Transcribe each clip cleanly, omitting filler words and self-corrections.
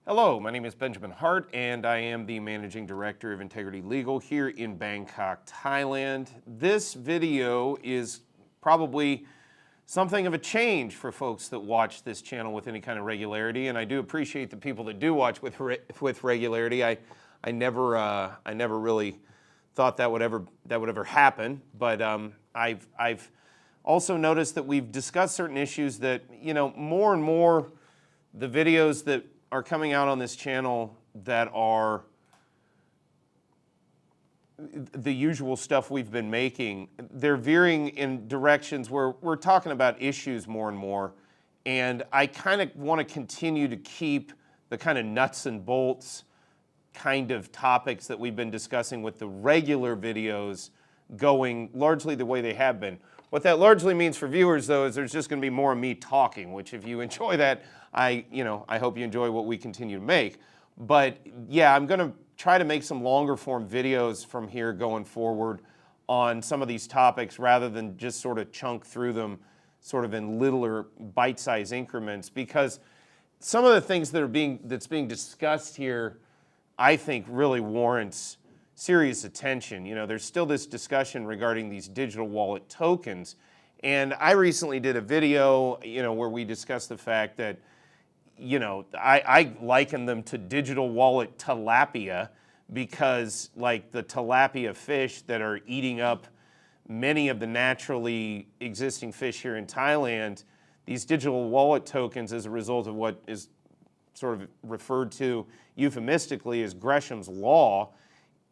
Hello, my name is Benjamin Hart, and I am the Managing Director of Integrity Legal here in Bangkok, Thailand. This video is probably something of a change for folks that watch this channel with any kind of regularity, and I do appreciate the people that do watch with regularity. I never really thought that would ever happen, but I've also noticed that we've discussed certain issues that, more and more the videos that are coming out on this channel that are the usual stuff we've been making, they're veering in directions where we're talking about issues more and more. And I kind of want to continue to keep the kind of nuts and bolts kind of topics that we've been discussing with the regular videos going largely the way they have been. What that largely means for viewers, though, is there's just going to be more of me talking, which if you enjoy that, I hope you enjoy what we continue to make. But yeah, I'm going to try to make some longer form videos from here going forward on some of these topics rather than just sort of chunk through them sort of in littler bite-sized increments, because some of the things that's being discussed here, I think, really warrants serious attention. There's still this discussion regarding these digital wallet tokens, and I recently did a video, where we discussed the fact that, I liken them to digital wallet tilapia because, like the tilapia fish that are eating up many of the naturally existing fish here in Thailand, these digital wallet tokens, as a result of what is sort of referred to euphemistically as Gresham's law,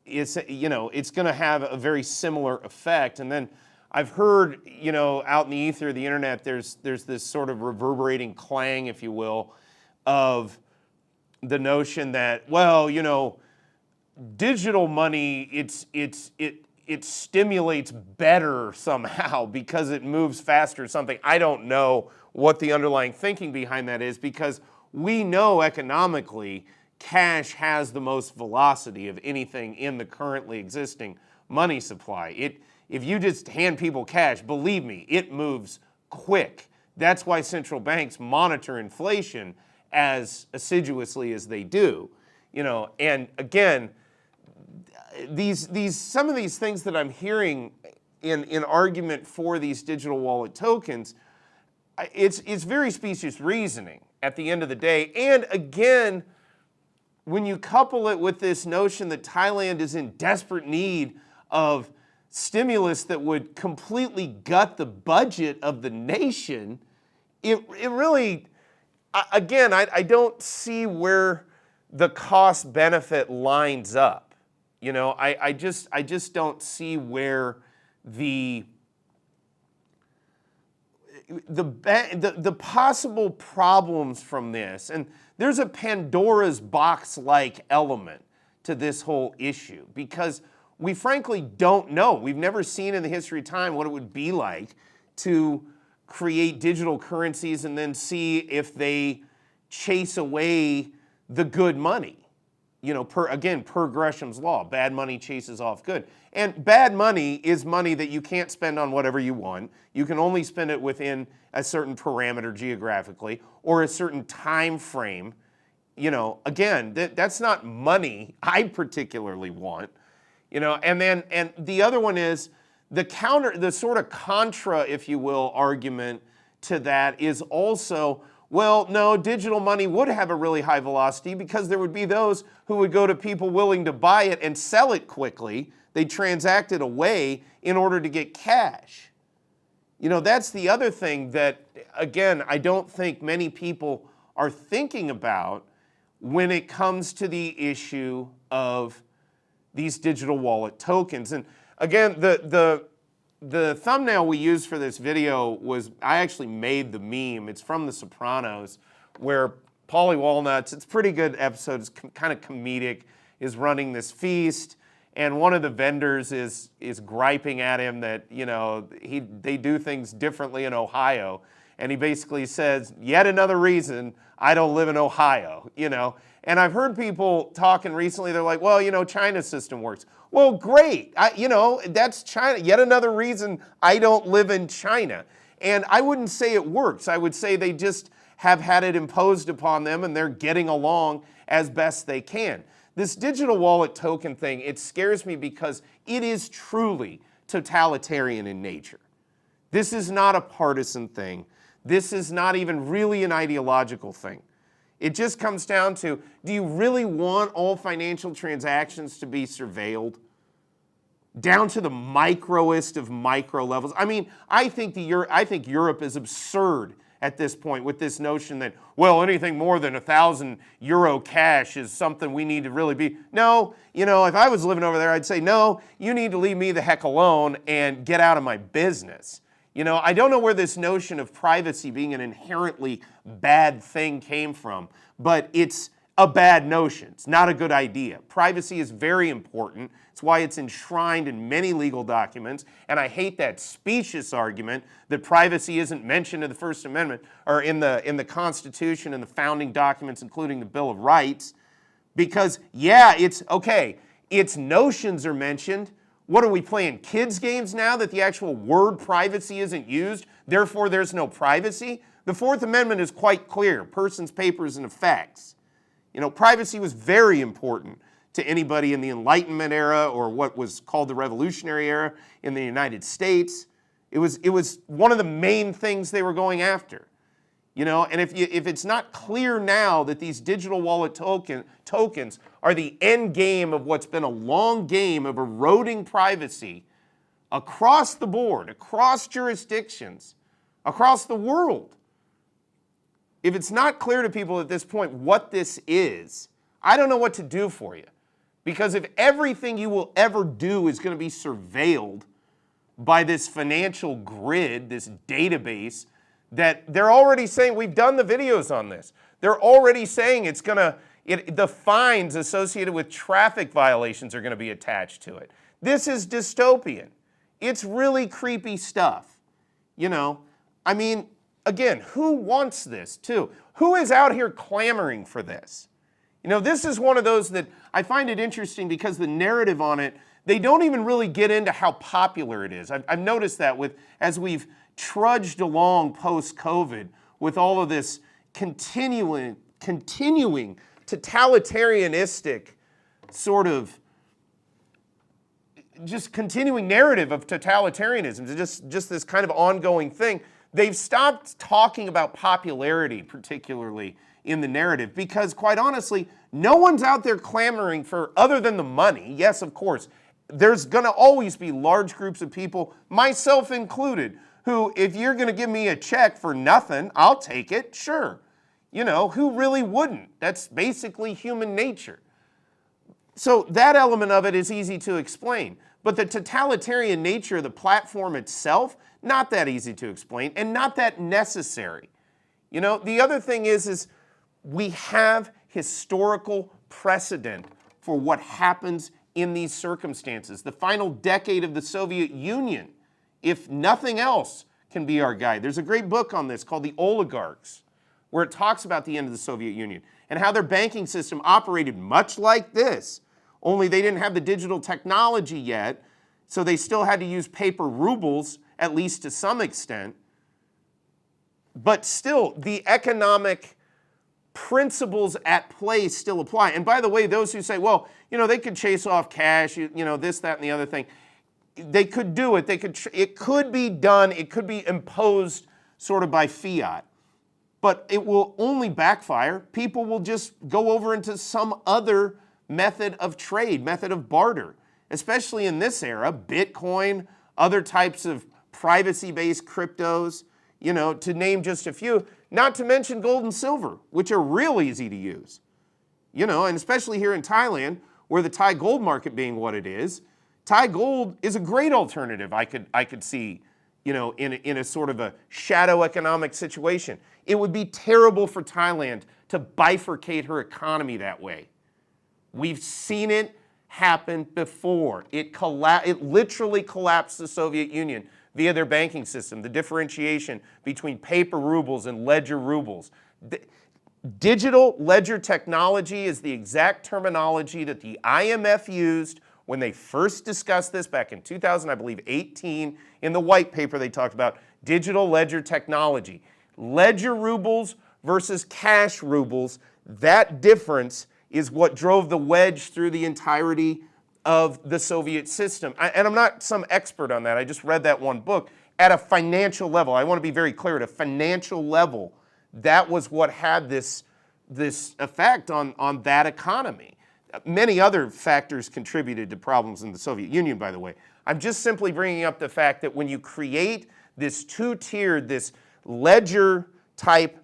it's going to have a very similar effect. And then I've heard, out in the ether of the internet, there's this sort of reverberating clang, if you will, of the notion that, well, digital money, it stimulates better somehow because it moves faster or something. I don't know what the underlying thinking behind that is, because we know economically cash has the most velocity of anything in the currently existing money supply. If you just hand people cash, believe me, it moves quick. That's why central banks monitor inflation as assiduously as they do. And again, some of these things that I'm hearing in argument for these digital wallet tokens, it's very specious reasoning at the end of the day. And again, when you couple it with this notion that Thailand is in desperate need of stimulus that would completely gut the budget of the nation, it really, again, I don't see where the cost benefit lines up. I just don't see where the possible problems from this, and there's a Pandora's box-like element to this whole issue, because we frankly don't know. We've never seen in the history of time what it would be like to create digital currencies and then see if they chase away the good money. Per Gresham's law, bad money chases off good. And bad money is money that you can't spend on whatever you want. You can only spend it within a certain parameter geographically or a certain time frame. Again, that's not money I particularly want. And the other one is the sort of contra, if you will, argument to that is also, well, no, digital money would have a really high velocity because there would be those who would go to people willing to buy it and sell it quickly. They transact it away in order to get cash. That's the other thing that, again, I don't think many people are thinking about when it comes to the issue of these digital wallet tokens. And again, the thumbnail we used for this video I actually made the meme. It's from The Sopranos, where Paulie Walnuts, it's a pretty good episode, it's kind of comedic, is running this feast, and one of the vendors is griping at him that, they do things differently in Ohio. And he basically says, yet another reason I don't live in Ohio, And I've heard people talking recently, they're like, well, China's system works. Well, great. That's China. Yet another reason I don't live in China. And I wouldn't say it works. I would say they just have had it imposed upon them and they're getting along as best they can. This digital wallet token thing, it scares me because it is truly totalitarian in nature. This is not a partisan thing. This is not even really an ideological thing. It just comes down to, do you really want all financial transactions to be surveilled? Down to the microest of micro levels. I mean, I think Europe is absurd at this point with this notion that, well, anything more than €1,000 cash is something we need to really be. No, if I was living over there, I'd say, no, you need to leave me the heck alone and get out of my business. I don't know where this notion of privacy being an inherently bad thing came from, but it's a bad notion. It's not a good idea. Privacy is very important. It's why it's enshrined in many legal documents, and I hate that specious argument that privacy isn't mentioned in the First Amendment or in the Constitution and the founding documents, including the Bill of Rights, because, yeah, it's okay. Its notions are mentioned. What are we playing, kids games now that the actual word privacy isn't used, therefore there's no privacy? The Fourth Amendment is quite clear, persons, papers, and effects. Privacy was very important to anybody in the Enlightenment era or what was called the Revolutionary era in the United States. It was one of the main things they were going after. And if it's not clear now that these digital wallet tokens are the end game of what's been a long game of eroding privacy across the board, across jurisdictions, across the world, if it's not clear to people at this point what this is, I don't know what to do for you. Because if everything you will ever do is going to be surveilled by this financial grid, this database, that they're already saying, we've done the videos on this, they're already saying the fines associated with traffic violations are going to be attached to it. This is dystopian. It's really creepy stuff. I mean, again, who wants this too? Who is out here clamoring for this? This is one of those that I find it interesting because the narrative on it, they don't even really get into how popular it is. I've noticed that as we've trudged along post-COVID with all of this continuing totalitarianistic sort of just continuing narrative of totalitarianism, just this kind of ongoing thing. They've stopped talking about popularity, particularly in the narrative, because quite honestly, no one's out there clamoring for, other than the money. Yes, of course, there's going to always be large groups of people, myself included, who, if you're going to give me a check for nothing, I'll take it, sure. Who really wouldn't? That's basically human nature. So that element of it is easy to explain. But the totalitarian nature of the platform itself, not that easy to explain and not that necessary. The other thing is we have historical precedent for what happens in these circumstances. The final decade of the Soviet Union, if nothing else, can be our guide. There's a great book on this called The Oligarchs, where it talks about the end of the Soviet Union and how their banking system operated much like this, only they didn't have the digital technology yet, so they still had to use paper rubles, at least to some extent. But still, the economic principles at play still apply. And by the way, those who say, well, they could chase off cash, this, that, and the other thing, they could do it. It could be done. It could be imposed sort of by fiat. But it will only backfire. People will just go over into some other method of trade, method of barter, especially in this era, Bitcoin, other types of privacy-based cryptos, to name just a few, not to mention gold and silver, which are real easy to use. And especially here in Thailand, where the Thai gold market being what it is, Thai gold is a great alternative I could see, in a sort of a shadow economic situation. It would be terrible for Thailand to bifurcate her economy that way. We've seen it happen before. It literally collapsed the Soviet Union via their banking system, the differentiation between paper rubles and ledger rubles. Digital ledger technology is the exact terminology that the IMF used when they first discussed this back in 2000, I believe 18, in the white paper they talked about digital ledger technology. Ledger rubles versus cash rubles, that difference is what drove the wedge through the entirety of the Soviet system. And I'm not some expert on that. I just read that one book. At a financial level, I want to be very clear, at a financial level, that was what had this effect on that economy. Many other factors contributed to problems in the Soviet Union, by the way. I'm just simply bringing up the fact that when you create this two-tiered, this ledger-type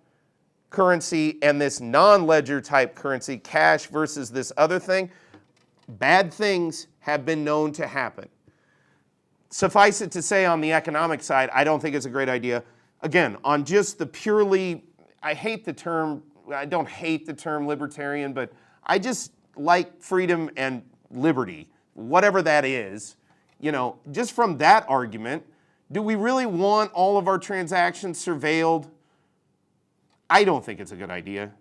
currency and this non-ledger type currency, cash versus this other thing, bad things have been known to happen. Suffice it to say, on the economic side, I don't think it's a great idea. Again, on just the purely, I don't hate the term libertarian, but I just like freedom and liberty, whatever that is. You know, just from that argument, do we really want all of our transactions surveilled? I don't think it's a good idea.